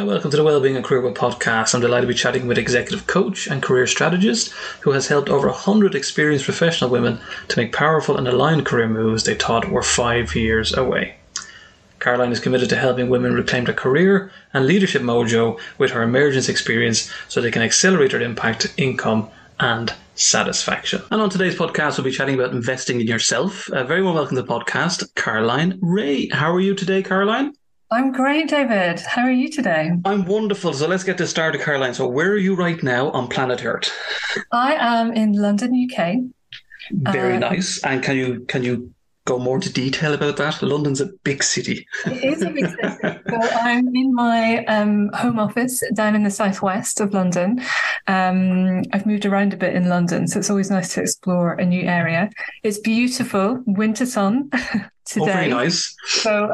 Welcome to the Wellbeing and Career World podcast. I'm delighted to be chatting with executive coach and career strategist who has helped over 100 experienced professional women to make powerful and aligned career moves they thought were 5 years away. Caroline is committed to helping women reclaim their career and leadership mojo with her Emergence Experience so they can accelerate their impact, income and satisfaction. And on today's podcast, we'll be chatting about investing in yourself. Very well welcome to the podcast, Caroline Rae. How are you today, Caroline? I'm great, David. How are you today? I'm wonderful. So let's get this started, Caroline. So where are you right now on planet Earth? I am in London, UK. Very nice. And can you go more into detail about that? London's a big city. It is a big city. So I'm in my home office down in the southwest of London. I've moved around a bit in London, so it's always nice to explore a new area. It's beautiful, winter sun today. Oh, very nice. So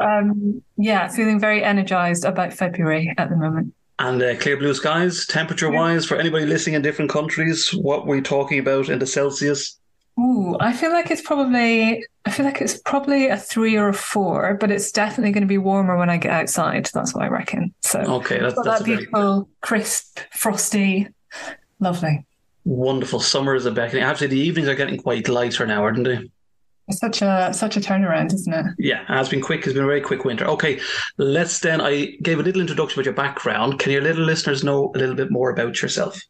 feeling very energized about February at the moment. And clear blue skies, temperature-wise, for anybody listening in different countries, what were we talking about in the Celsius? Ooh, I feel like it's probably a 3 or a 4, but it's definitely going to be warmer when I get outside. That's what I reckon. So okay, that's that beautiful, crisp, frosty, lovely. Wonderful. Summer is a beckoning. Actually, the evenings are getting quite lighter now, aren't they? It's such a turnaround, isn't it? Yeah, it has been quick. It's been a very quick winter. Okay, let's then. I gave a little introduction about your background. Can your little listeners know a little bit more about yourself?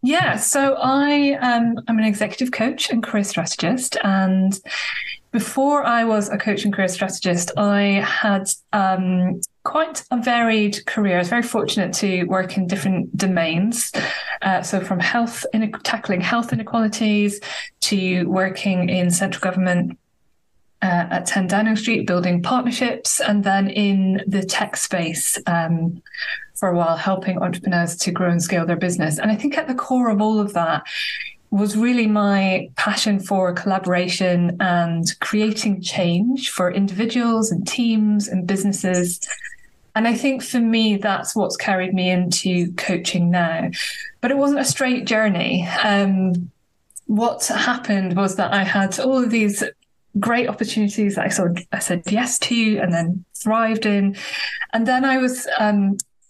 Yeah, so I'm an executive coach and career strategist. And before I was a coach and career strategist, I had quite a varied career. I was very fortunate to work in different domains. So from tackling health inequalities to working in central government at 10 Downing Street, building partnerships, and then in the tech space for a while, helping entrepreneurs to grow and scale their business. And I think at the core of all of that was really my passion for collaboration and creating change for individuals and teams and businesses. And I think for me, that's what's carried me into coaching now. But it wasn't a straight journey. What happened was that I had all of these great opportunities that I said yes to and then thrived in. And then I was,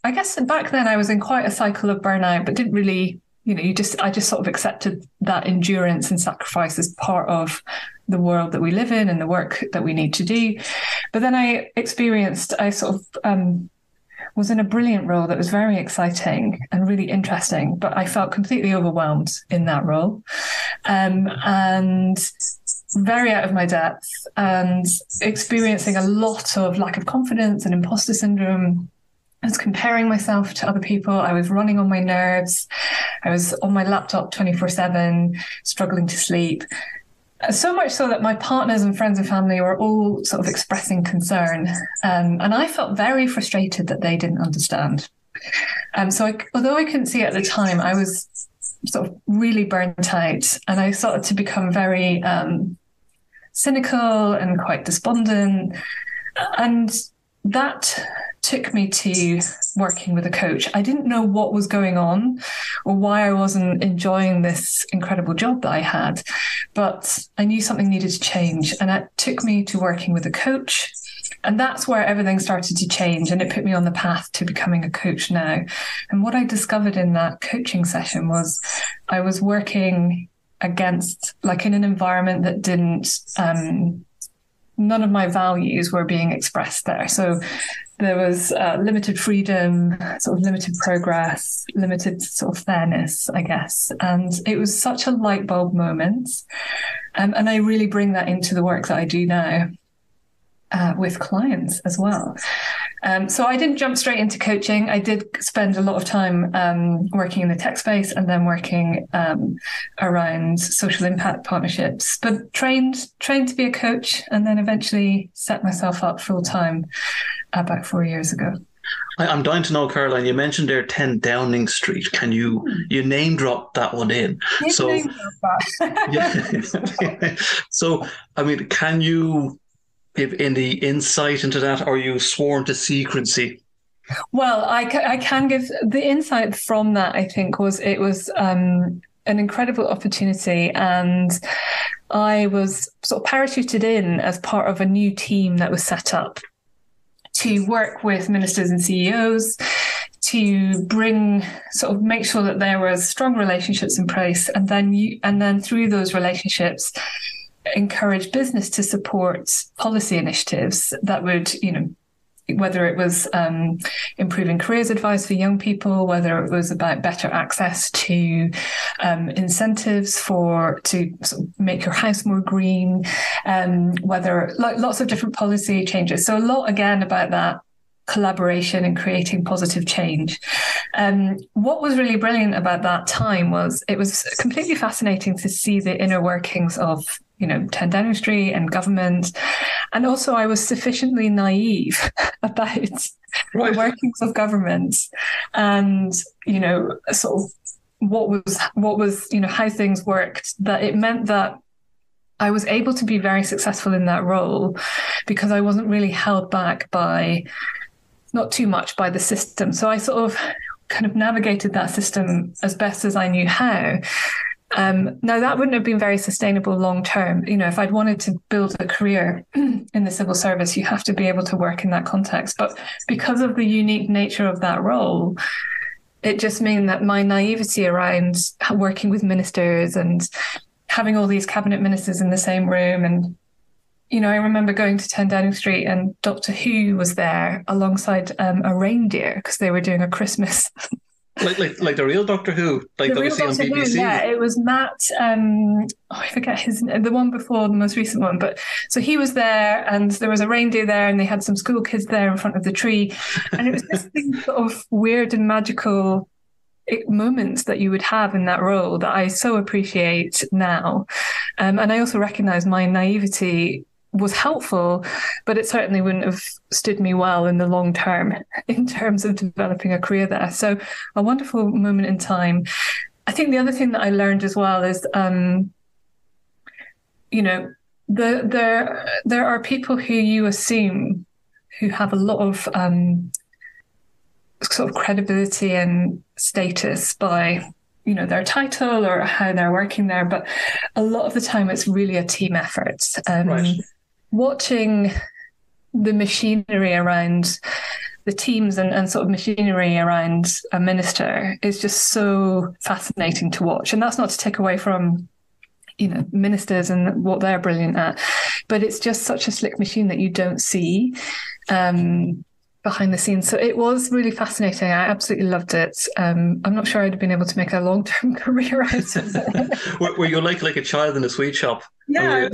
I guess back then I was in quite a cycle of burnout, but didn't really, I just sort of accepted that endurance and sacrifice as part of the world that we live in and the work that we need to do. But then I sort of was in a brilliant role that was very exciting and really interesting, but I felt completely overwhelmed in that role. And very out of my depth and experiencing a lot of lack of confidence and imposter syndrome. I was comparing myself to other people. I was running on my nerves. I was on my laptop 24/7, struggling to sleep. So much so that my partners and friends and family were all sort of expressing concern. And I felt very frustrated that they didn't understand. Although I couldn't see it at the time, I was sort of really burnt out, and I started to become very cynical and quite despondent. And that took me to working with a coach. I didn't know what was going on or why I wasn't enjoying this incredible job that I had, but I knew something needed to change. And it took me to working with a coach. And that's where everything started to change. And it put me on the path to becoming a coach now. And what I discovered in that coaching session was I was working against, in an environment that didn't, none of my values were being expressed there. So there was limited freedom, sort of limited progress, limited sort of fairness, I guess. And it was such a light bulb moment. And I really bring that into the work that I do now with clients as well. So I didn't jump straight into coaching. I did spend a lot of time working in the tech space and then working around social impact partnerships, but trained to be a coach and then eventually set myself up full time about 4 years ago. I'm dying to know, Caroline, you mentioned there 10 Downing Street. Can you name drop that one in? Name drop that. Yeah. So, I mean, can you give any insight into that? Are you sworn to secrecy? Well, I can give the insight from that. I think it was an incredible opportunity, and I was sort of parachuted in as part of a new team that was set up to work with ministers and CEOs to make sure that there was strong relationships in place, and then through those relationships encourage business to support policy initiatives that would, whether it was improving careers advice for young people, whether it was about better access to incentives to sort of make your house more green, whether lots of different policy changes. So a lot, again, about that collaboration and creating positive change. What was really brilliant about that time was it was completely fascinating to see the inner workings of 10 Downing Street and government. And also I was sufficiently naive about the workings of government and, sort of what was, how things worked, that it meant that I was able to be very successful in that role because I wasn't really held back not too much by the system. So I sort of kind of navigated that system as best as I knew how. Now, that wouldn't have been very sustainable long term. If I'd wanted to build a career in the civil service, you have to be able to work in that context. But because of the unique nature of that role, it just meant that my naivety around working with ministers and having all these cabinet ministers in the same room. And, I remember going to 10 Downing Street and Doctor Who was there alongside a reindeer because they were doing a Christmas Like the real Doctor Who, like that we see on BBC. Yeah, it was Matt. I forget the one before the most recent one. But so he was there, and there was a reindeer there, and they had some school kids there in front of the tree, and it was just these sort of weird and magical moments that you would have in that role that I so appreciate now, and I also recognise my naivety was helpful, but it certainly wouldn't have stood me well in the long term in terms of developing a career there. So a wonderful moment in time. I think the other thing that I learned as well is, there are people who you assume who have a lot of sort of credibility and status by their title or how they're working there, but a lot of the time it's really a team effort. Right. Watching the machinery around the teams and sort of machinery around a minister is just so fascinating to watch. And that's not to take away from, ministers and what they're brilliant at, but it's just such a slick machine that you don't see behind the scenes. So it was really fascinating. I absolutely loved it. I'm not sure I'd have been able to make a long-term career out of it. Were you like a child in a sweet shop? Yeah.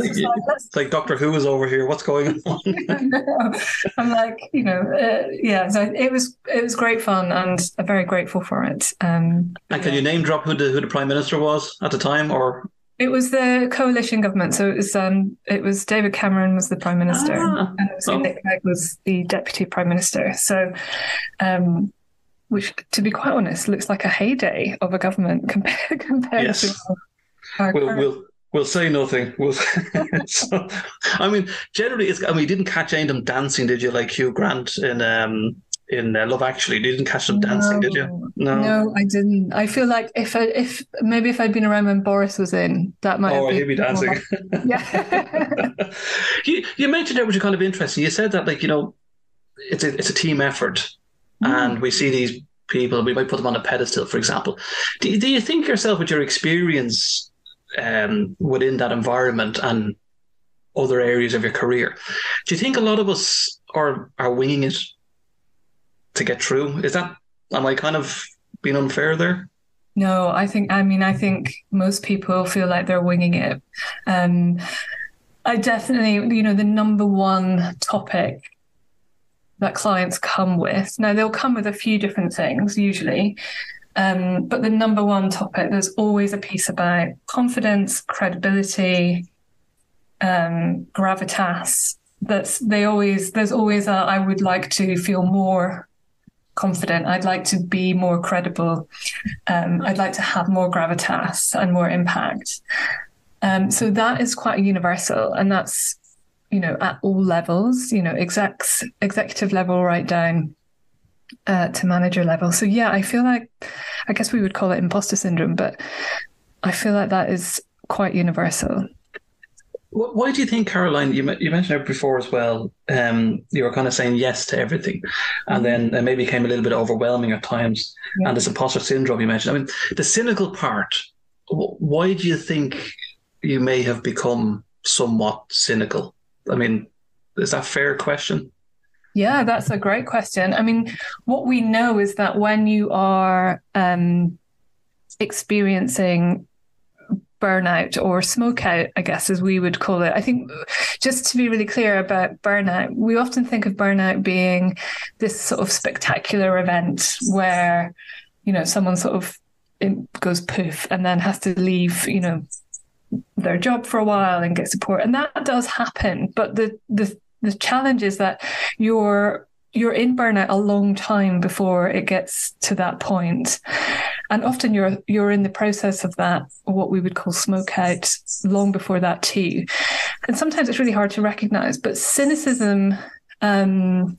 Like Doctor Who is over here. What's going on? No, I'm like, yeah. So it was great fun, and I'm very grateful for it. And can you name drop who the Prime Minister was at the time, or? It was the coalition government, so it was David Cameron was the Prime Minister, and Nick Clegg was the Deputy Prime Minister. So, which, to be quite honest, looks like a heyday of a government compared yes. to our We'll say nothing. So, generally, you didn't catch any of them dancing, did you? Like Hugh Grant in Love Actually, you didn't catch them dancing, did you? No, I didn't. I feel like if I'd been around when Boris was in, that might have been. Oh, he'd be dancing. Yeah. You mentioned there, which is kind of interesting. You said that, it's a team effort, and we see these people. We might put them on a pedestal, for example. Do you think yourself, with your experience within that environment and other areas of your career, do you think a lot of us are winging it to get through? Am I kind of being unfair there? No, I think most people feel like they're winging it. I definitely, the number one topic that clients come with, now they'll come with a few different things usually, but the number one topic, there's always a piece about confidence, credibility, gravitas. There's always I would like to feel more confident. I'd like to be more credible. I'd like to have more gravitas and more impact. So that is quite universal, and that's, at all levels, executive level right down to manager level. So yeah, I feel like, I guess we would call it imposter syndrome, but I feel like that is quite universal. Why do you think, Caroline, you mentioned it before as well, you were kind of saying yes to everything, and then it maybe became a little bit overwhelming at times, Yeah. and this imposter syndrome you mentioned. I mean, the cynical part, why do you think you may have become somewhat cynical? I mean, is that a fair question? Yeah, that's a great question. I mean, what we know is that when you are experiencing burnout or smoke out, I guess, as we would call it. I think just to be really clear about burnout, we often think of burnout being this sort of spectacular event where, someone sort of goes poof and then has to leave, their job for a while and get support. And that does happen. But the challenge is that you're in burnout a long time before it gets to that point. And often you're in the process of that, what we would call smoke out, long before that too. And sometimes it's really hard to recognize, but cynicism and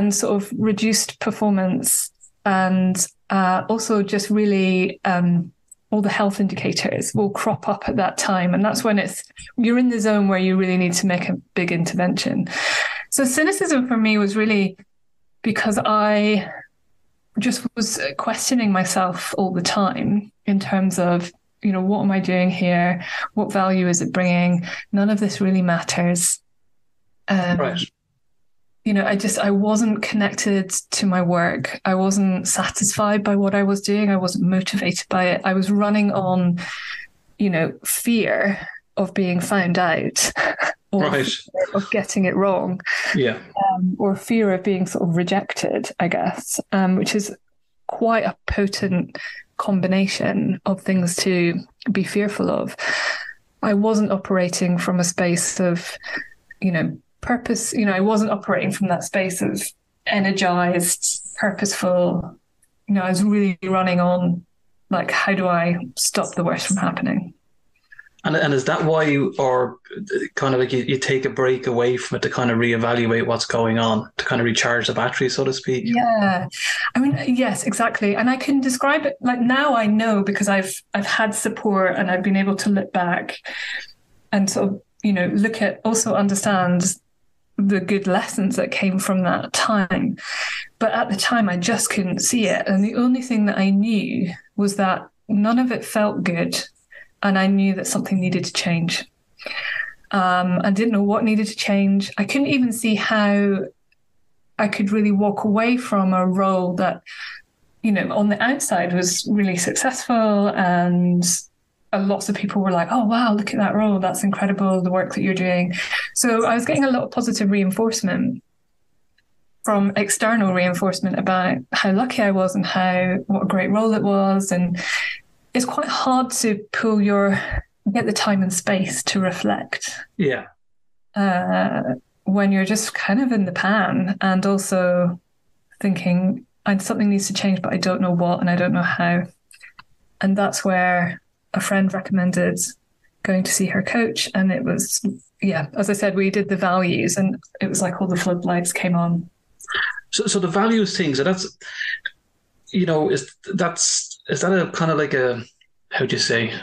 sort of reduced performance and also just really all the health indicators will crop up at that time. And that's when you're in the zone where you really need to make a big intervention. So cynicism for me was really because I just was questioning myself all the time in terms of, what am I doing here? What value is it bringing? None of this really matters. Right. I wasn't connected to my work. I wasn't satisfied by what I was doing. I wasn't motivated by it. I was running on, fear of being found out or Right. fear of getting it wrong. Yeah. Or fear of being sort of rejected, I guess, which is quite a potent combination of things to be fearful of. I wasn't operating from a space of, purpose. I wasn't operating from that space of energized, purposeful. I was really running on, like, how do I stop the worst from happening? And is that why you are kind of like you take a break away from it to kind of reevaluate what's going on, to kind of recharge the battery, so to speak? Yeah. I mean, yes, exactly. And I can describe it like now I know because I've had support and I've been able to look back and sort of, look at, also understand the good lessons that came from that time. But at the time, I just couldn't see it. And the only thing that I knew was that none of it felt good. And I knew that something needed to change. I didn't know what needed to change. I couldn't even see how I could really walk away from a role that, on the outside was really successful. And lots of people were like, oh, wow, look at that role. That's incredible, the work that you're doing. So I was getting a lot of positive reinforcement from external reinforcement about how lucky I was and what a great role it was. And it's quite hard to get the time and space to reflect. Yeah. When you're just kind of in the pan and also thinking, something needs to change, but I don't know what and I don't know how. And that's where a friend recommended going to see her coach. And it was, as I said, we did the values and it was like all the floodlights came on. So the values thing, so that's, is that a kind of like how do you say,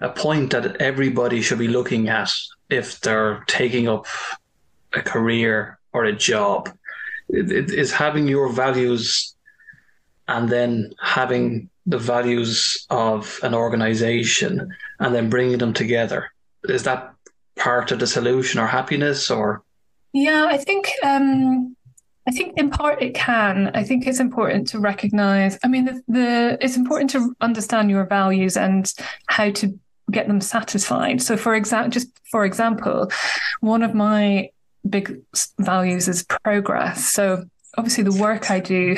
a point that everybody should be looking at if they're taking up a career or a job? Is having your values and then having the values of an organization and then bringing them together, is that part of the solution or happiness? Or I think in part it can. I think it's important to recognize. I mean, it's important to understand your values and how to get them satisfied. So, for example, one of my big values is progress. So, obviously, the work I do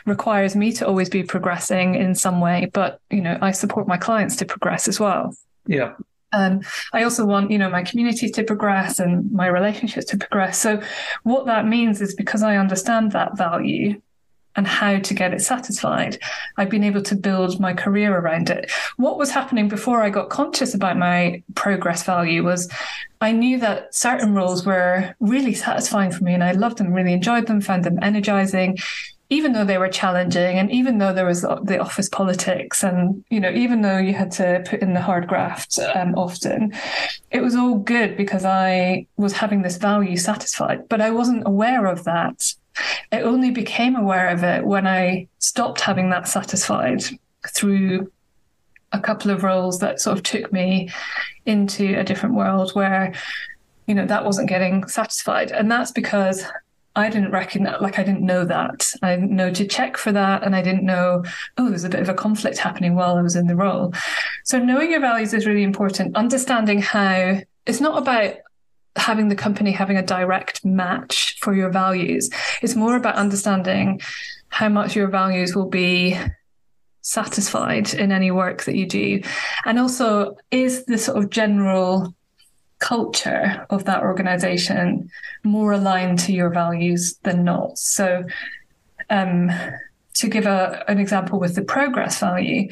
requires me to always be progressing in some way, but I support my clients to progress as well. Yeah. I also want, my community to progress and my relationships to progress. So what that means is because I understand that value and how to get it satisfied, I've been able to build my career around it. What was happening before I got conscious about my progress value was I knew that certain roles were really satisfying for me and I loved them, really enjoyed them, found them energizing, even though they were challenging, and even though there was the office politics, and even though you had to put in the hard graft often, it was all good because I was having this value satisfied. But I wasn't aware of that. I only became aware of it when I stopped having that satisfied through a couple of roles that sort of took me into a different world where that wasn't getting satisfied. And that's because I didn't recognize, I didn't know that. I didn't know to check for that. And I didn't know, there's a bit of a conflict happening while I was in the role. So knowing your values is really important. Understanding how it's not about having the company having a direct match for your values. It's more about understanding how much your values will be satisfied in any work that you do. And also, is the sort of general culture of that organization more aligned to your values than not? So to give an example with the progress value,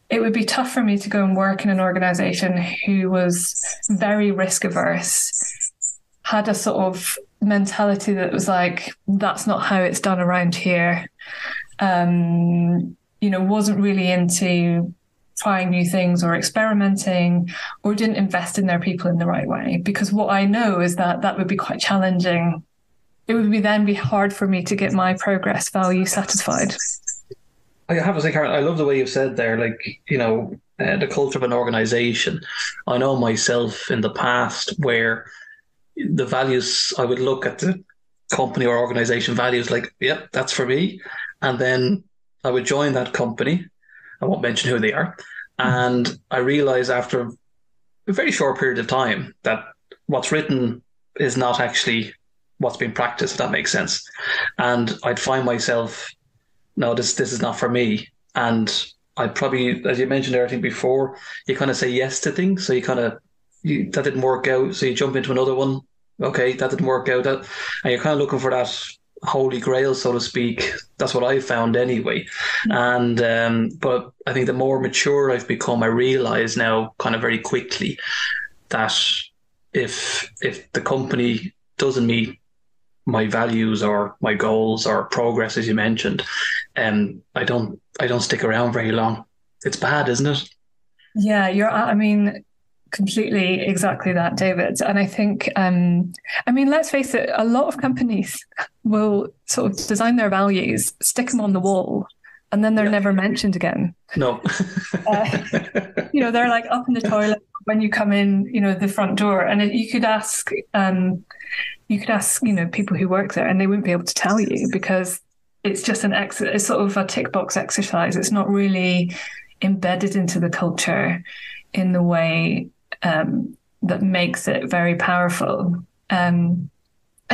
it would be tough for me to go and work in an organization who was very risk averse, had a sort of mentality that was like, that's not how it's done around here, wasn't really into trying new things or experimenting, or didn't invest in their people in the right way. Because what I know is that would be quite challenging. It would then be hard for me to get my progress value satisfied. I have to say, Karen, I love the way you've said there, the culture of an organization. I know myself in the past where the values, I would look at the company or organization values like, yep, that's for me. And then I would join that company. I won't mention who they are. And I realized after a very short period of time that what's written is not actually what's being practiced, if that makes sense. And I'd find myself, no, this is not for me. And I'd probably, as you mentioned there, I think before, you kind of say yes to things. So that didn't work out. So you jump into another one. Okay, that didn't work out. And you're kind of looking for that holy grail, so to speak. That's what I found anyway. And but I think the more mature I've become, I realize now kind of very quickly that if the company doesn't meet my values or my goals or progress, as you mentioned, I don't stick around very long. It's bad, isn't it? Yeah, completely exactly that, David. And I think, let's face it, a lot of companies will sort of design their values, stick them on the wall, and then they're never mentioned again. No. They're like up in the toilet when you come in, the front door. And you could ask, people who work there, and they wouldn't be able to tell you because it's just it's sort of a tick box exercise. It's not really embedded into the culture in the way that makes it very powerful. And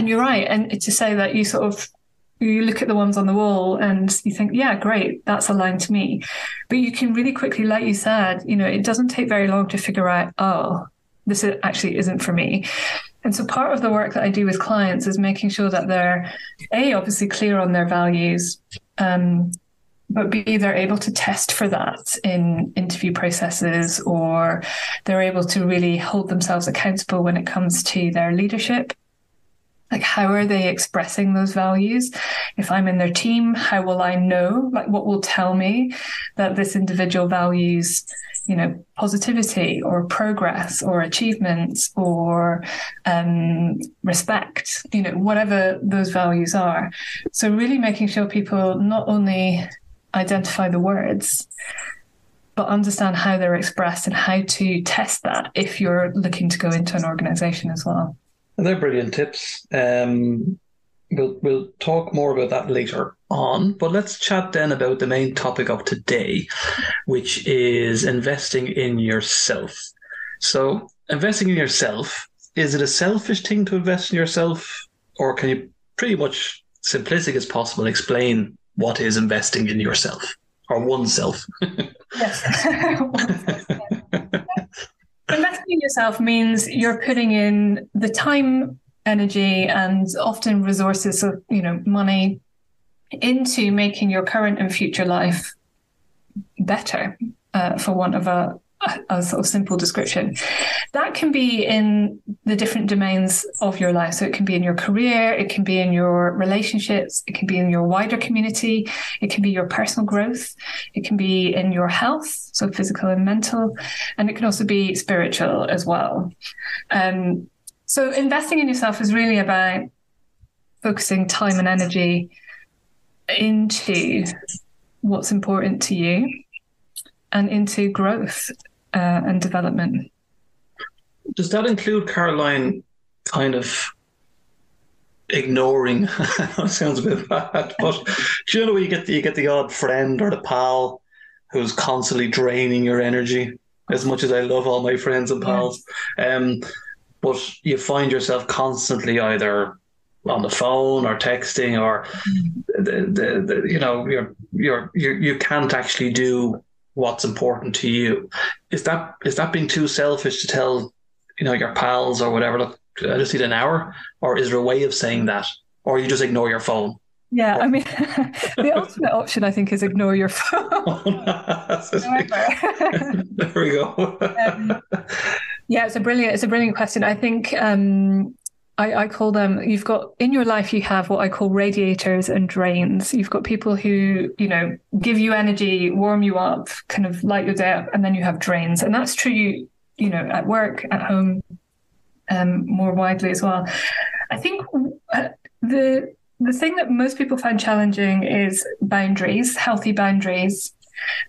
you're right. And to say that you look at the ones on the wall and you think, yeah, great, that's aligned to me. But you can really quickly, like you said, it doesn't take very long to figure out, this actually isn't for me. And so part of the work that I do with clients is making sure that they're obviously clear on their values, but B, they're able to test for that in interview processes, or they're able to really hold themselves accountable when it comes to their leadership. Like, how are they expressing those values? If I'm in their team, how will I know? Like, what will tell me that this individual values, positivity or progress or achievement or respect, whatever those values are. So really making sure people not only identify the words, but understand how they're expressed and how to test that if you're looking to go into an organization as well. They're brilliant tips. We'll talk more about that later on, but let's chat then about the main topic of today, which is investing in yourself. So investing in yourself, is it a selfish thing to invest in yourself, or can you pretty much simplistic as possible explain what is investing in yourself or oneself? Yes. Investing in yourself means you're putting in the time, energy, and often resources, so money, into making your current and future life better, for want of a a sort of simple description. That can be in the different domains of your life. So it can be in your career, it can be in your relationships, it can be in your wider community, it can be your personal growth, it can be in your health, so physical and mental, and it can also be spiritual as well. So investing in yourself is really about focusing time and energy into what's important to you and into growth and development. Does that include, Caroline, kind of ignoring? It sounds a bit bad, but do you know where you get the odd friend or the pal who's constantly draining your energy? As much as I love all my friends and pals, but you find yourself constantly either on the phone or texting, or you can't actually do what's important to you. Is that being too selfish to tell, your pals or whatever, look, I just need an hour? Or is there a way of saying that? Or you just ignore your phone? Yeah, I mean, the ultimate option, I think, is ignore your phone. There we go. Yeah, it's a brilliant question. I think I call them, you've got in your life, you have what I call radiators and drains. You've got people who, give you energy, warm you up, kind of light your day up, and then you have drains. And that's true, at work, at home, more widely as well. I think the thing that most people find challenging is boundaries, healthy boundaries,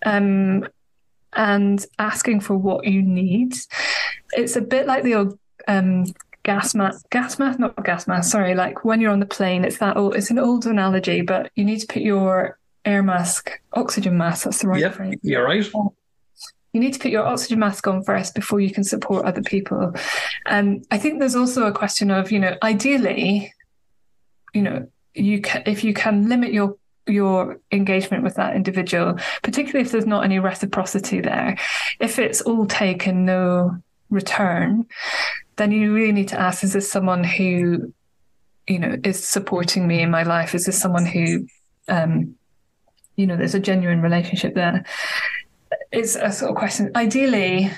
and asking for what you need. It's a bit like the old gas mask, sorry, like when you're on the plane, it's an old analogy, but you need to put your oxygen mask, that's the right phrase. You're right. You need to put your oxygen mask on first before you can support other people. I think there's also a question of, ideally, if you can limit your engagement with that individual, particularly if there's not any reciprocity there, if it's all take and no return, then you really need to ask, is this someone who, is supporting me in my life? Is this someone who, there's a genuine relationship there? It's a sort of question. Ideally,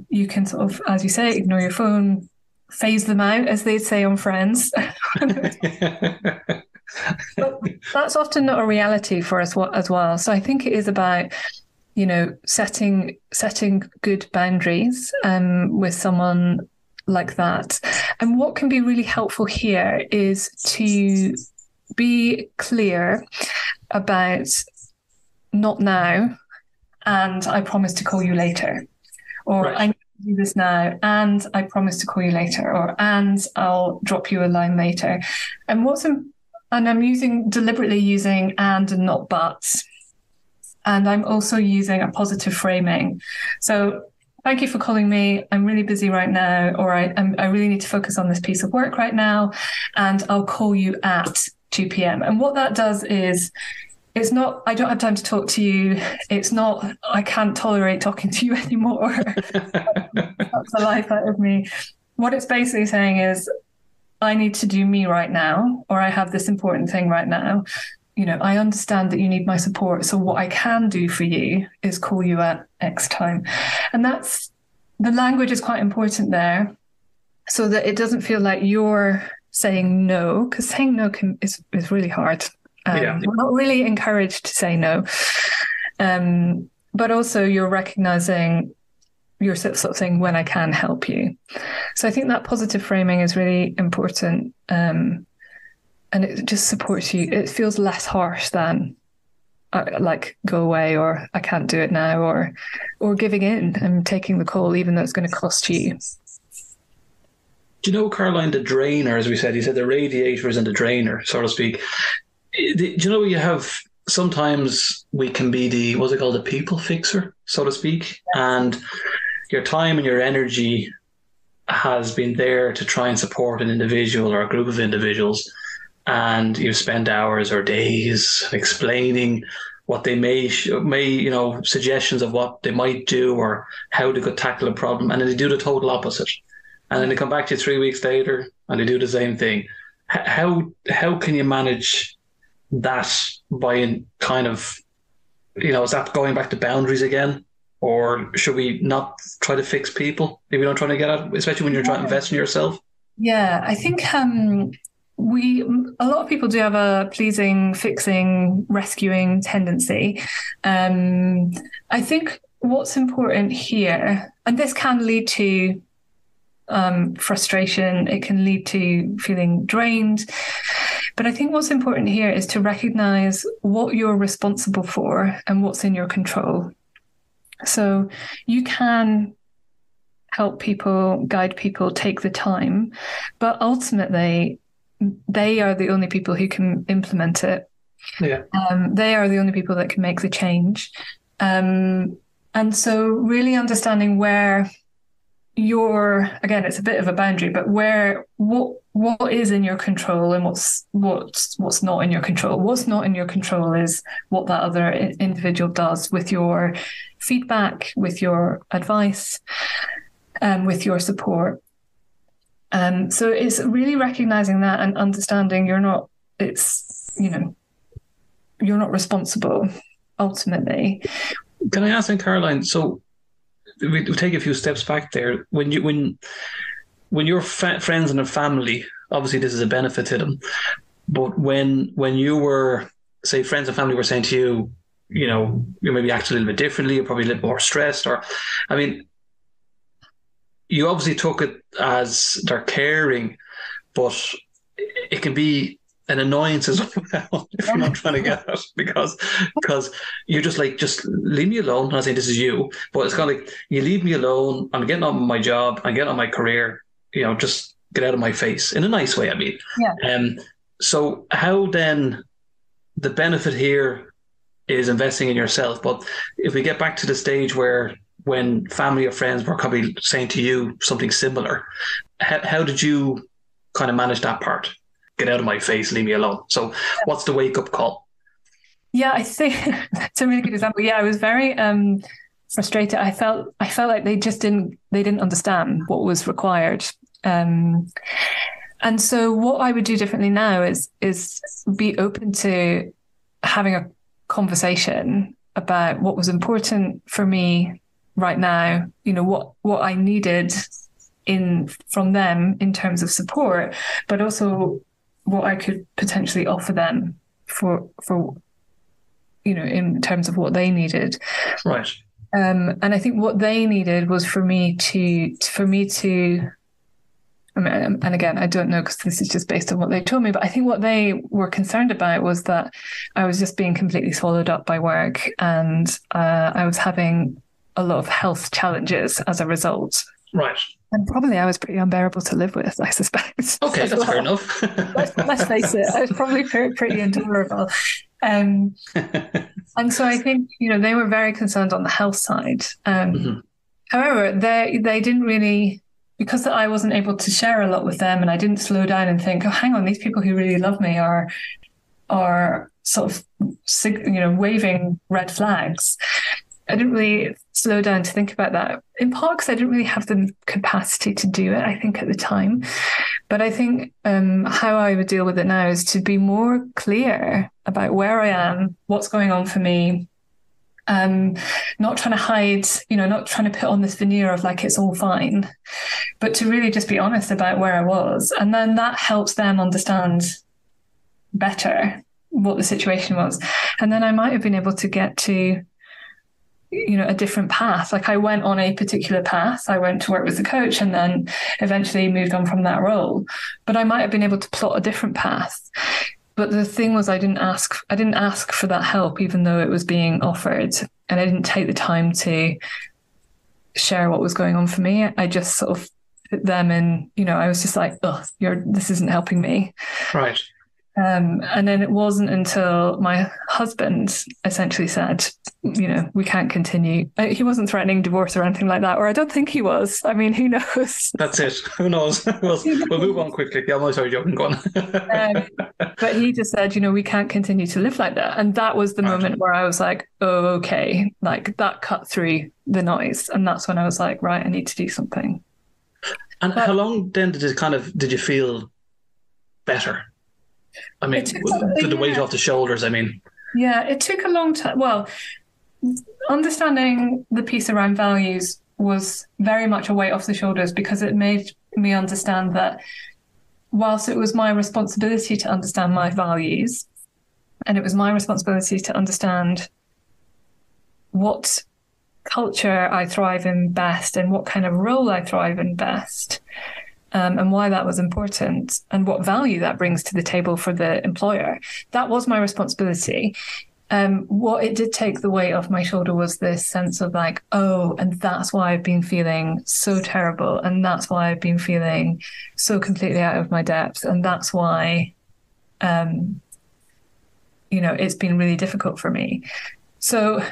you can sort of, as you say, ignore your phone, phase them out, as they'd say on Friends. But that's often not a reality for us as well. So I think it is about, setting good boundaries with someone like that. And what can be really helpful here is to be clear about not now, and I promise to call you later, or right. I need to do this now, and I promise to call you later, and I'll drop you a line later. And I'm deliberately using and not buts. And I'm also using a positive framing. So thank you for calling me. I'm really busy right now, or I really need to focus on this piece of work right now, and I'll call you at 2 p.m. And what that does is, it's not, I don't have time to talk to you. It's not, I can't tolerate talking to you anymore. That's the life out of me. What it's basically saying is, I need to do me right now, or I have this important thing right now. I understand that you need my support. So what I can do for you is call you at X time. And the language is quite important there, so that it doesn't feel like you're saying no, because saying no is really hard. We're not really encouraged to say no. But also you're recognizing, you're sort of saying, when I can help you. So I think that positive framing is really important. And it just supports you. It feels less harsh than like go away, or I can't do it now, or giving in and taking the call, even though it's going to cost you. Do you know, Caroline, the drainer, as we said, you said the radiators and the drainer, so to speak. Do you know, you have, sometimes we can be the people fixer, so to speak, and your time and your energy has been there to try and support an individual or a group of individuals, and you spend hours or days explaining what they may suggestions of what they might do or how they could tackle a problem, and then they do the total opposite, and then they come back to you 3 weeks later and they do the same thing. How can you manage that by kind of, is that going back to boundaries again? Or should we not try to fix people if we don't try to get at, especially when you're trying to invest in yourself? Yeah, I think a lot of people do have a pleasing, fixing, rescuing tendency. I think what's important here, and this can lead to frustration, it can lead to feeling drained. But I think what's important here is to recognize what you're responsible for and what's in your control. So you can help people, guide people, take the time, but ultimately they are the only people who can implement it. Yeah. They are the only people that can make the change. And so really understanding where again, it's a bit of a boundary, but what is in your control and what's not in your control. What's not in your control is what that other individual does with your feedback, with your advice, with your support. So it's really recognizing that and understanding you're not responsible ultimately. Can I ask then, Caroline? So we take a few steps back there. When your friends and family, obviously this is a benefit to them, but when you were, say, friends and family were saying to you, you maybe act a little bit differently, you're probably a little more stressed, or, I mean, you obviously took it as they're caring, but it can be an annoyance as well if you're not trying to get it, because you're just like, just leave me alone. I'm not saying this is you, but it's kind of like, you leave me alone. I'm getting on with my job. I'm getting on my career. Just get out of my face in a nice way. I mean, yeah. So how then the benefit here is investing in yourself. But if we get back to the stage where when family or friends were probably saying to you something similar, how did you kind of manage that part? Get out of my face, leave me alone. So what's the wake-up call? Yeah, I think it's a really good example. Yeah, I was very frustrated. I felt like they didn't understand what was required. And so what I would do differently now is be open to having a conversation about what was important for me right now, what I needed from them in terms of support, but also what I could potentially offer them for in terms of what they needed. Right. And I think what they needed was for me to I mean, and again, I don't know because this is just based on what they told me, but I think what they were concerned about was that I was just being completely swallowed up by work, and I was having a lot of health challenges as a result. Right. And probably I was pretty unbearable to live with, I suspect. Okay, that's fair enough. let's face it, I was probably pretty intolerable. And so I think, they were very concerned on the health side. However, they didn't really, because I wasn't able to share a lot with them, and I didn't slow down and think, oh, hang on, these people who really love me are sort of, waving red flags. I didn't really slow down to think about that, in part because I didn't really have the capacity to do it, I think, at the time. But I think how I would deal with it now is to be more clear about where I am, what's going on for me, not trying to hide, not trying to put on this veneer of like it's all fine, but to really just be honest about where I was. And then that helps them understand better what the situation was. And then I might have been able to get to a different path. Like I went on a particular path. I went to work with the coach and then eventually moved on from that role. But I might have been able to plot a different path. But the thing was, I didn't ask for that help, even though it was being offered. And I didn't take the time to share what was going on for me. I just sort of put them in, I was just like, oh, this isn't helping me. Right. And then it wasn't until my husband essentially said, we can't continue. He wasn't threatening divorce or anything like that, or I don't think he was. I mean, who knows? That's it. Who knows? We'll move on quickly. Yeah, I'm sorry, joking. Go on. But he just said, we can't continue to live like that. And that was the moment where I was like, oh, okay. Like that cut through the noise. And that's when I was like, right, I need to do something. And how long then did you feel better? I mean, did the weight off the shoulders? I mean, yeah, it took a long time. Well, understanding the piece around values was very much a weight off the shoulders, because it made me understand that whilst it was my responsibility to understand my values, and it was my responsibility to understand what culture I thrive in best and what kind of role I thrive in best, and why that was important and what value that brings to the table for the employer, that was my responsibility. What it did take the weight off my shoulder was this sense of like, oh, and that's why I've been feeling so terrible. And that's why I've been feeling so completely out of my depth. And that's why, it's been really difficult for me. So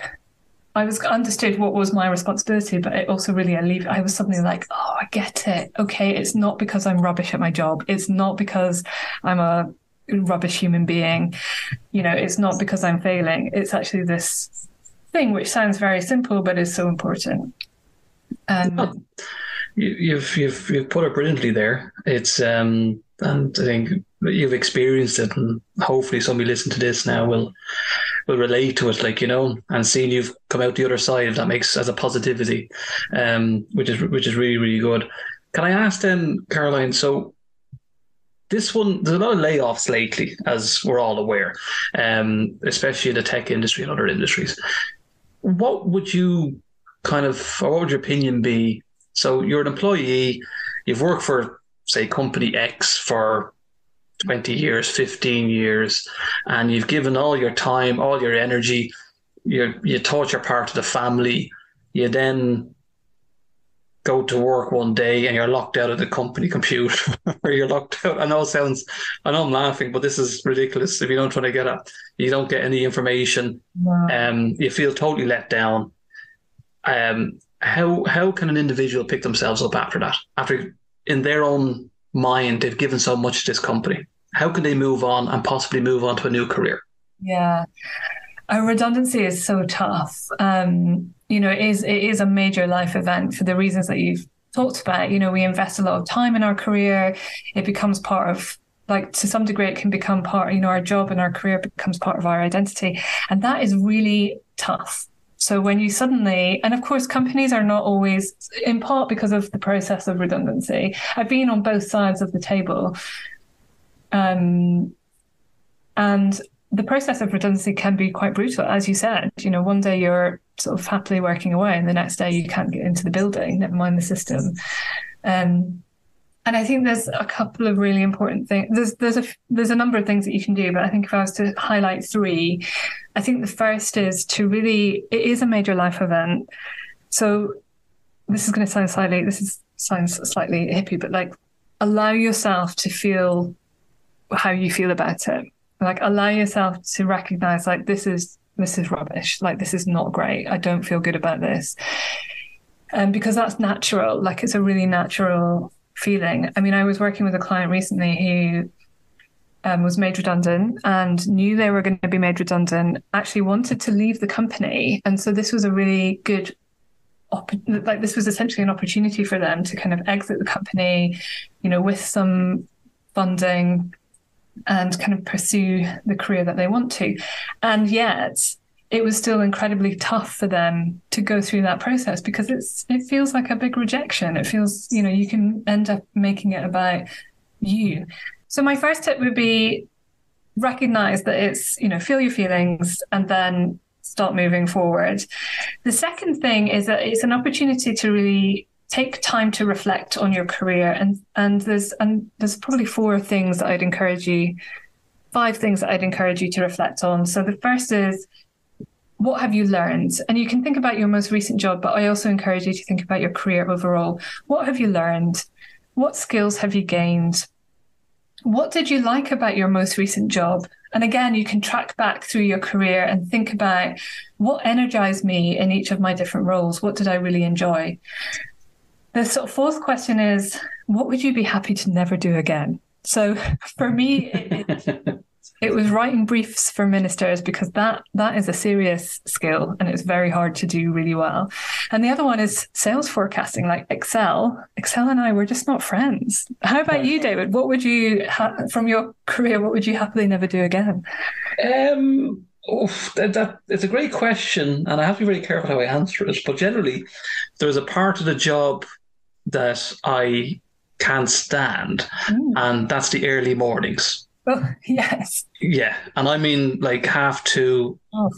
I understood what was my responsibility, but it also really I was suddenly like, oh, I get it. Okay, it's not because I'm rubbish at my job. It's not because I'm a rubbish human being. It's not because I'm failing. It's actually this thing which sounds very simple, but is so important. You've put it brilliantly there. It's and I think you've experienced it, and hopefully somebody listening to this now will relate to it, and seeing you've come out the other side, that makes as a positivity, which is really, really good. Can I ask then, Caroline, so this one, there's a lot of layoffs lately, as we're all aware, especially in the tech industry and other industries. What would your opinion be? So you're an employee, you've worked for, say, company X for 20 years, 15 years, and you've given all your time, all your energy, you taught your part of the family, you then go to work one day and you're locked out of the company computer, or you're locked out. I know I'm laughing, but this is ridiculous. If you don't try to get it, you don't get any information. Wow. You feel totally let down. How can an individual pick themselves up after that? After, in their own mind, they've given so much to this company. How can they move on and possibly move on to a new career? Yeah. Redundancy is so tough. It is a major life event for the reasons that you've talked about. We invest a lot of time in our career. It becomes part of, to some degree, it can become part, our job and our career becomes part of our identity. And that is really tough. So when you suddenly, and of course, companies are not always, in part because of the process of redundancy. I've been on both sides of the table. And the process of redundancy can be quite brutal, as you said. One day you're sort of happily working away, and the next day you can't get into the building, never mind the system. And I think there's a couple of really important things. There's a number of things that you can do, but I think if I was to highlight three, I think the first is it is a major life event. So this is going to sound slightly hippie, but allow yourself to feel how you feel about it. Allow yourself to recognize, this is rubbish. This is not great. I don't feel good about this. Because that's natural. It's a really natural feeling. I mean, I was working with a client recently who was made redundant and knew they were going to be made redundant, actually wanted to leave the company. And so this was a really good, this was essentially an opportunity for them to kind of exit the company, with some funding, and kind of pursue the career that they want to. And yet it was still incredibly tough for them to go through that process, because it feels like a big rejection. It feels, you can end up making it about you. So my first tip would be recognize that it's, feel your feelings and then start moving forward. The second thing is that it's an opportunity to really take time to reflect on your career, and there's probably five things that I'd encourage you to reflect on. So the first is, what have you learned? And you can think about your most recent job, but I also encourage you to think about your career overall. What have you learned? What skills have you gained? What did you like about your most recent job? And again, you can track back through your career and think about what energized me in each of my different roles. What did I really enjoy? The sort of fourth question is, what would you be happy to never do again? So for me, it was writing briefs for ministers, because that is a serious skill and it's very hard to do really well. And the other one is sales forecasting, like Excel. Excel and I were just not friends. How about you, David? What would you, from your career, what would you happily never do again? It's a great question, and I have to be very careful how I answer it. But generally, there's a part of the job that I can't stand, and that's the early mornings. Oh, yes. Yeah, and I mean like Oh,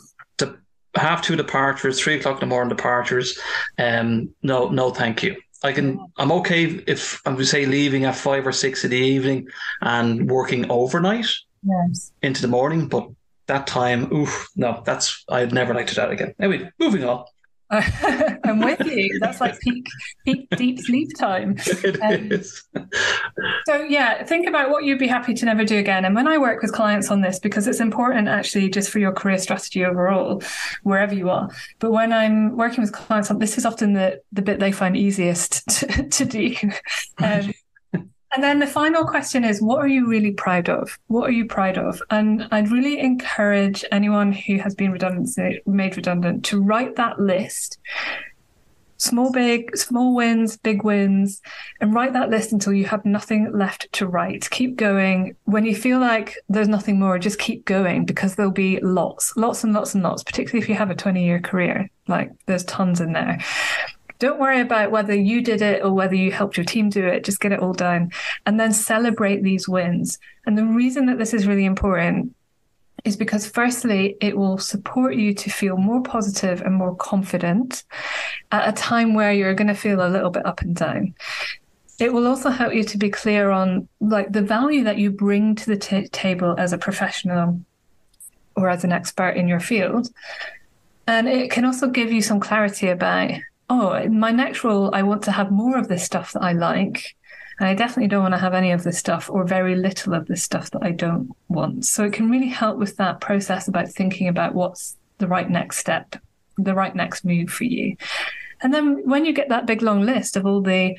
half two departures, 3 o'clock in the morning departures. No, no, thank you. I'm okay if I'm say leaving at 5 or 6 in the evening and working overnight yes. into the morning, but that time, oof, no, I'd never like to do that again. Anyway, moving on. I'm with you. That's like peak deep sleep time. It is. So yeah, think about what you'd be happy to never do again. And when I work with clients on this, because it's important actually just for your career strategy overall, wherever you are. But when I'm working with clients on this, is often the bit they find easiest to do. And then the final question is, what are you really proud of? What are you proud of? And I'd really encourage anyone who has been made redundant to write that list. Small wins, big wins, and write that list until you have nothing left to write. Keep going. When you feel like there's nothing more, just keep going, because there'll be lots and lots, particularly if you have a 20-year career. Like, there's tons in there. Don't worry about whether you did it or whether you helped your team do it. Just get it all down and then celebrate these wins. And the reason that this is really important is because, firstly, it will support you to feel more positive and more confident at a time where you're going to feel a little bit up and down. It will also help you to be clear on like the value that you bring to the table as a professional or as an expert in your field. And it can also give you some clarity about, oh, in my next role, I want to have more of this stuff that I like. And I definitely don't want to have any of this stuff or very little of this stuff that I don't want. So it can really help with that process about thinking about what's the right next step, the right next move for you. And then when you get that big long list of all the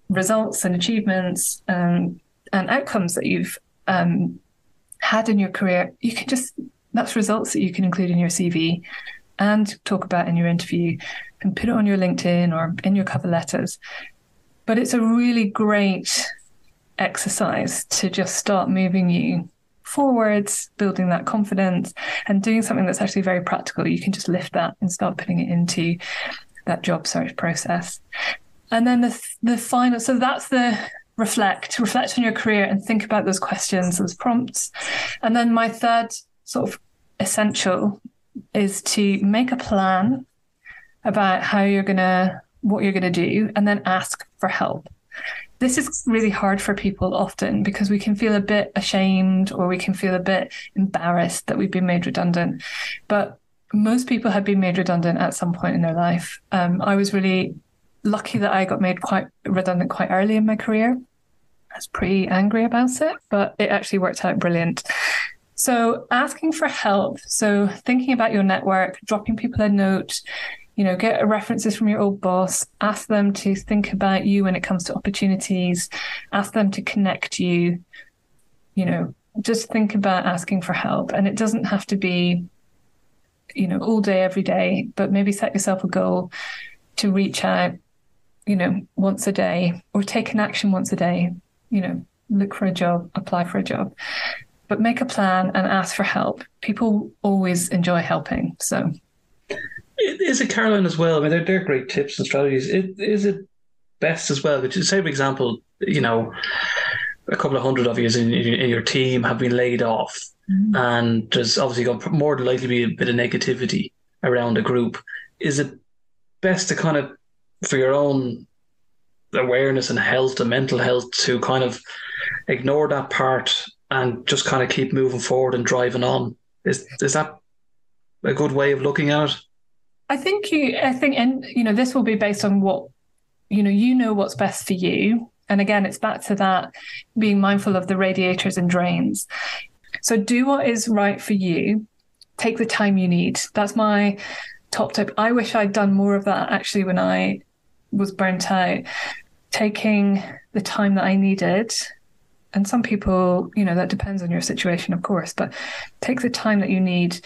results and achievements and outcomes that you've had in your career, you can that's results that you can include in your CV and talk about in your interview and put it on your LinkedIn or in your cover letters. But it's a really great exercise to just start moving you forwards, building that confidence and doing something that's actually very practical. You can just lift that and start putting it into that job search process. And then the final, so that's the reflect on your career and think about those questions, those prompts. And then my third sort of essential is to make a plan about what you're going to do, and then ask for help. This is really hard for people often because we can feel a bit ashamed or we can feel a bit embarrassed that we've been made redundant. But most people have been made redundant at some point in their life. I was really lucky that I got made quite redundant quite early in my career. I was pretty angry about it, but it actually worked out brilliant. So asking for help, so thinking about your network, dropping people a note, get references from your old boss, ask them to think about you when it comes to opportunities, ask them to connect you, just think about asking for help. And it doesn't have to be, all day, every day, but maybe set yourself a goal to reach out, once a day or take an action once a day, look for a job, apply for a job, but make a plan and ask for help. People always enjoy helping. So. Is it, Caroline, as well? I mean, they're great tips and strategies. Is it best as well? But say, for example, a couple of hundred of you in your team have been laid off, and there's obviously got more than likely to be a bit of negativity around the group. Is it best to kind of, for your own awareness and health and mental health, to kind of ignore that part and just kind of keep moving forward and driving on? Is that a good way of looking at it? I think this will be based on what, what's best for you. And again, it's back to that being mindful of the radiators and drains. So do what is right for you. Take the time you need. That's my top tip. I wish I'd done more of that actually when I was burnt out, taking the time that I needed. And some people, that depends on your situation, of course, but take the time that you need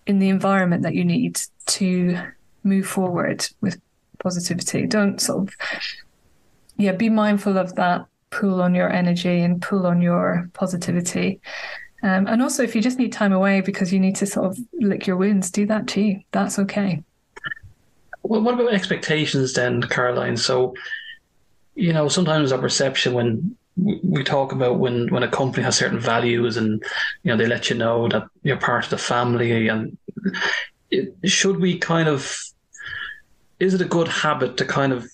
in the environment that you need to move forward with positivity. Don't sort of, be mindful of that pull on your energy and pull on your positivity. And also, if you just need time away because you need to sort of lick your wounds, do that too. That's okay. Well, what about expectations then, Caroline? So, sometimes our perception when we talk about when a company has certain values and, they let you know that you're part of the family, and should we is it a good habit to kind of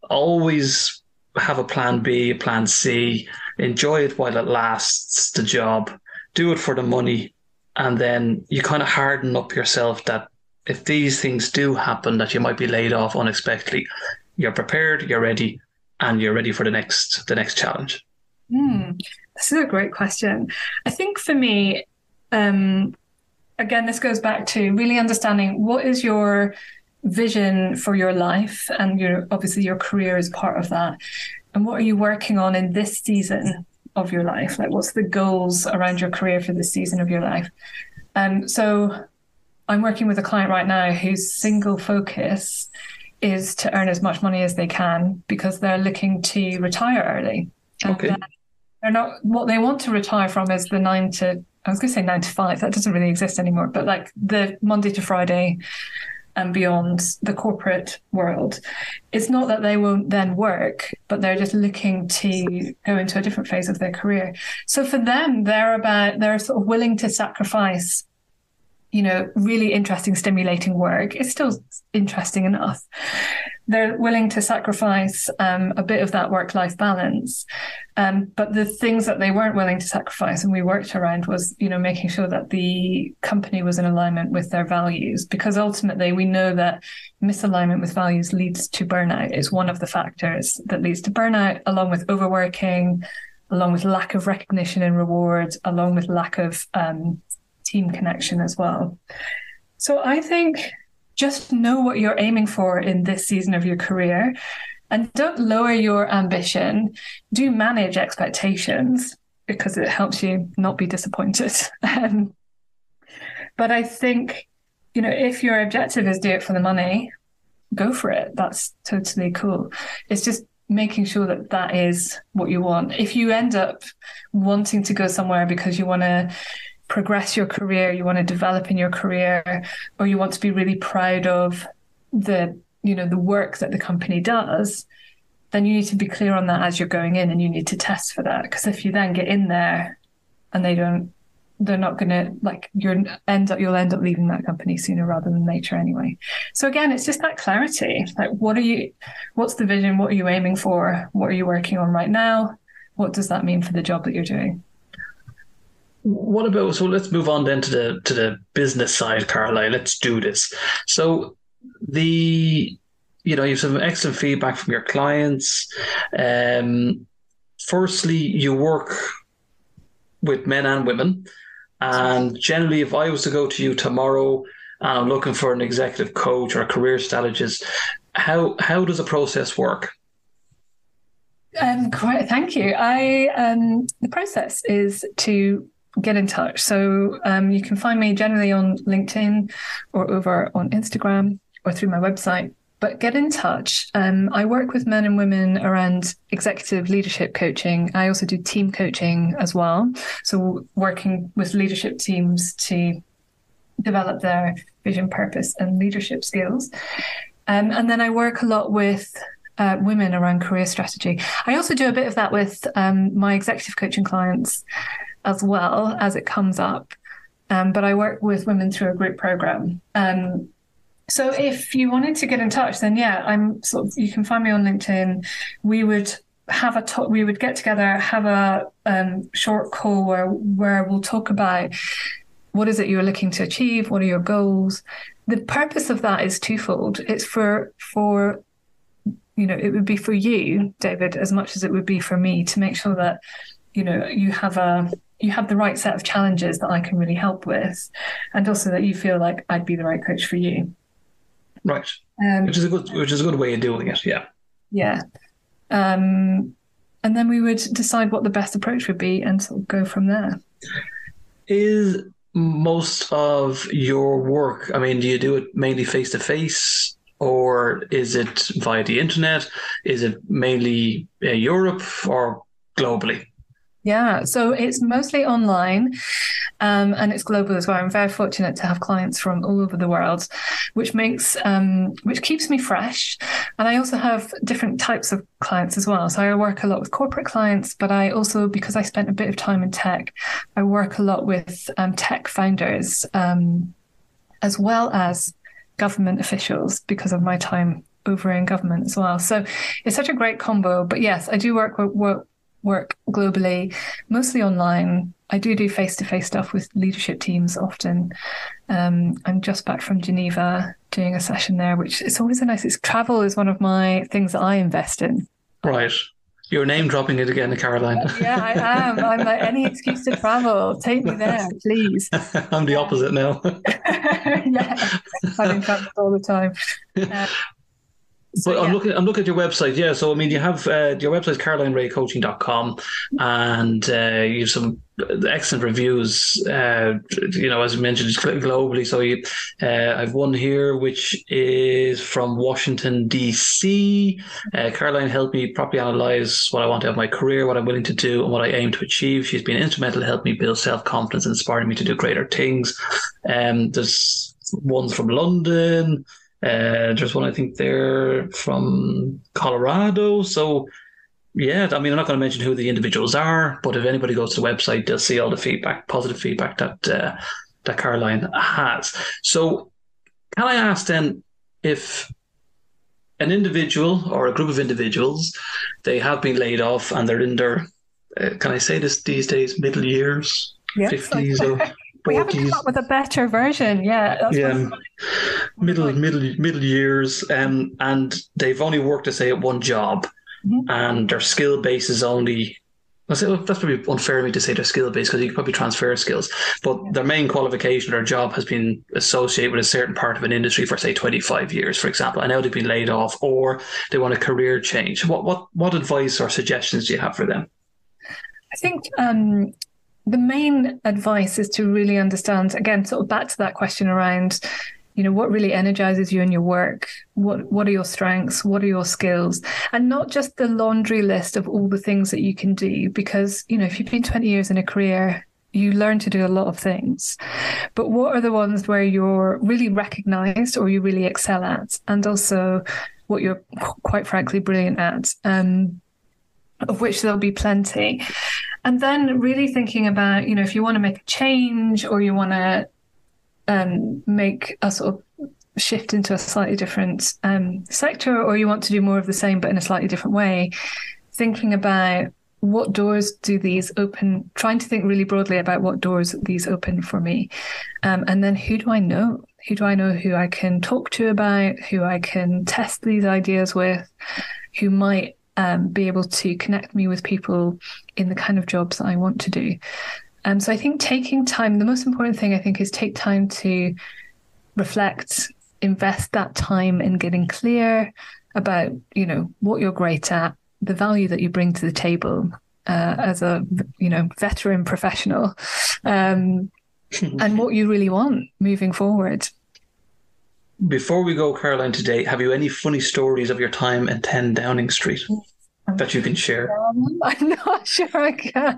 always have a plan B, a plan C, enjoy it while it lasts, the job, do it for the money, and then you kind of harden up yourself that if these things do happen, that you might be laid off unexpectedly, you're prepared, you're ready, and you're ready for the next challenge? This is a great question. I think for me, again, this goes back to really understanding what is your vision for your life, and obviously your career is part of that. And what are you working on in this season of your life? Like, what's the goals around your career for this season of your life? So I'm working with a client right now whose single focus is to earn as much money as they can because they're looking to retire early. Okay. They're not, what they want to retire from is the 9 to 5. That doesn't really exist anymore, but like the Monday to Friday and beyond, the corporate world. It's not that they won't then work, but they're just looking to go into a different phase of their career. So for them, they're sort of willing to sacrifice, really interesting, stimulating work. It's still interesting enough. They're willing to sacrifice a bit of that work-life balance. But the things that they weren't willing to sacrifice and we worked around was, making sure that the company was in alignment with their values, because ultimately we know that misalignment with values leads to burnout. It's one of the factors that leads to burnout, along with overworking, along with lack of recognition and reward, along with lack of team connection as well. So I think just know what you're aiming for in this season of your career and don't lower your ambition. Do manage expectations because it helps you not be disappointed. But I think, if your objective is do it for the money, go for it. That's totally cool. It's just making sure that that is what you want. If you end up wanting to go somewhere because you want to progress your career, you want to develop in your career, or you want to be really proud of the work that the company does, then you need to be clear on that as you're going in, and you need to test for that. Because if you then get in there and they're not going to, you'll end up leaving that company sooner rather than later anyway. So again, it's just that clarity. Like, what's the vision? What are you aiming for? What are you working on right now? What does that mean for the job that you're doing? So let's move on then to the business side, Caroline. Let's do this. So you've some excellent feedback from your clients. Firstly, you work with men and women. And generally, if I was to go to you tomorrow and I'm looking for an executive coach or a career strategist, how does the process work? Great, thank you. The process is to get in touch. So you can find me generally on LinkedIn or over on Instagram or through my website. But get in touch. I work with men and women around executive leadership coaching. I also do team coaching as well. So working with leadership teams to develop their vision, purpose, and leadership skills. And then I work a lot with women around career strategy. I also do a bit of that with my executive coaching clients as well as it comes up. But I work with women through a group program. So if you wanted to get in touch, then you can find me on LinkedIn. We would have a talk, we would get together, have a short call where we'll talk about what is it you're looking to achieve, what are your goals. The purpose of that is twofold. It's for it would be for you, David, as much as it would be for me, to make sure that you have the right set of challenges that I can really help with, and also that you feel like I'd be the right coach for you. Right. Which is a good way of doing it. Yeah. Yeah. And then we would decide what the best approach would be and sort of go from there. Is most of your work, do you do it mainly face to face, or is it via the internet? Is it mainly Europe or globally? Yeah, so it's mostly online, and it's global as well. I'm very fortunate to have clients from all over the world, which keeps me fresh. And I also have different types of clients as well. So I work a lot with corporate clients, but I also, because I spent a bit of time in tech, I work a lot with tech founders, as well as government officials because of my time over in government as well. So it's such a great combo. But yes, I do work globally, mostly online. I do face-to-face stuff with leadership teams often. I'm just back from Geneva doing a session there, which is always a nice. Travel is one of my things that I invest in. Right. You're name dropping it again, Caroline. Yeah, I am. I'm like, any excuse to travel. Take me there, please. I'm the opposite now. Yeah, I'm in travel all the time. But I'm looking at your website. Yeah. So, I mean, you have your website is CarolineRaeCoaching.com, and you have some excellent reviews, as you mentioned, globally. So I have one here, which is from Washington, D.C. Caroline helped me properly analyze what I want to have in my career, what I'm willing to do, and what I aim to achieve. She's been instrumental to help me build self-confidence, inspiring me to do greater things. There's ones from London. There's one, I think, there from Colorado. So, yeah, I mean, I'm not going to mention who the individuals are, but if anybody goes to the website, they'll see all the feedback, positive feedback that Caroline has. So, can I ask then, if an individual or a group of individuals, they have been laid off and they're in their, can I say this these days, middle years, yes, 50s or 40s? We haven't come up with a better version. Yeah. Middle years, and they've only worked, to say, at one job, and their skill base is only. That's probably unfair of me to say their skill base, because you can probably transfer skills, but their main qualification, their job, has been associated with a certain part of an industry for, say, 25 years, for example. And now they've been laid off, or they want a career change. What advice or suggestions do you have for them? I think the main advice is to really understand, again, sort of back to that question around, what really energizes you in your work? What are your strengths? What are your skills? And not just the laundry list of all the things that you can do, because, if you've been 20 years in a career, you learn to do a lot of things. But what are the ones where you're really recognized or you really excel at? And also what you're, quite frankly, brilliant at, of which there'll be plenty. And then really thinking about, if you want to make a change, or you want to make a sort of shift into a slightly different sector, or you want to do more of the same but in a slightly different way, thinking about what doors do these open, trying to think really broadly about what doors these open for me. And then who do I know? Who I can talk to about, who I can test these ideas with, who might be able to connect me with people in the kind of jobs that I want to do. So I think taking time, the most important thing I think is take time to reflect, invest that time in getting clear about, what you're great at, the value that you bring to the table as a, veteran professional, and what you really want moving forward. Before we go, Caroline, today, have you any funny stories of your time in 10 Downing Street that you can share? I'm not sure I can.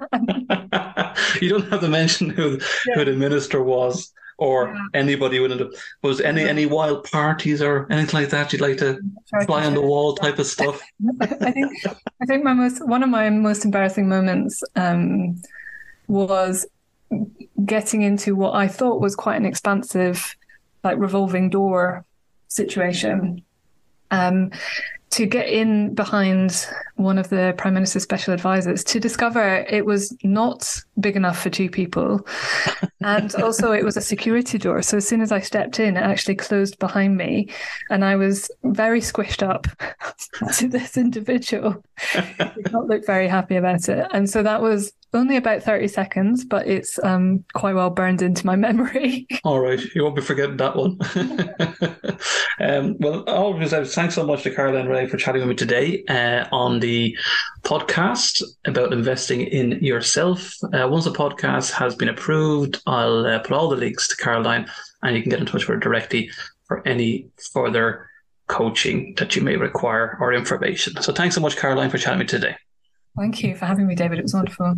You don't have to mention who the minister was, or anybody within it. Was any wild parties or anything like that you'd like to fly on the wall type of stuff? I think one of my most embarrassing moments was getting into what I thought was quite an expansive, like, revolving door situation, to get in behind one of the Prime Minister's special advisors, to discover it was not big enough for two people. And also it was a security door. So as soon as I stepped in, it actually closed behind me. And I was very squished up to this individual. He did not look very happy about it. And so that was only about 30 seconds, but it's quite well burned into my memory. All right. You won't be forgetting that one. Well, always, thanks so much to Caroline Rae for chatting with me today on the podcast about investing in yourself. Once the podcast has been approved, I'll put all the links to Caroline, and you can get in touch with her directly for any further coaching that you may require or information. So thanks so much, Caroline, for chatting with me today. Thank you for having me, David. It was wonderful.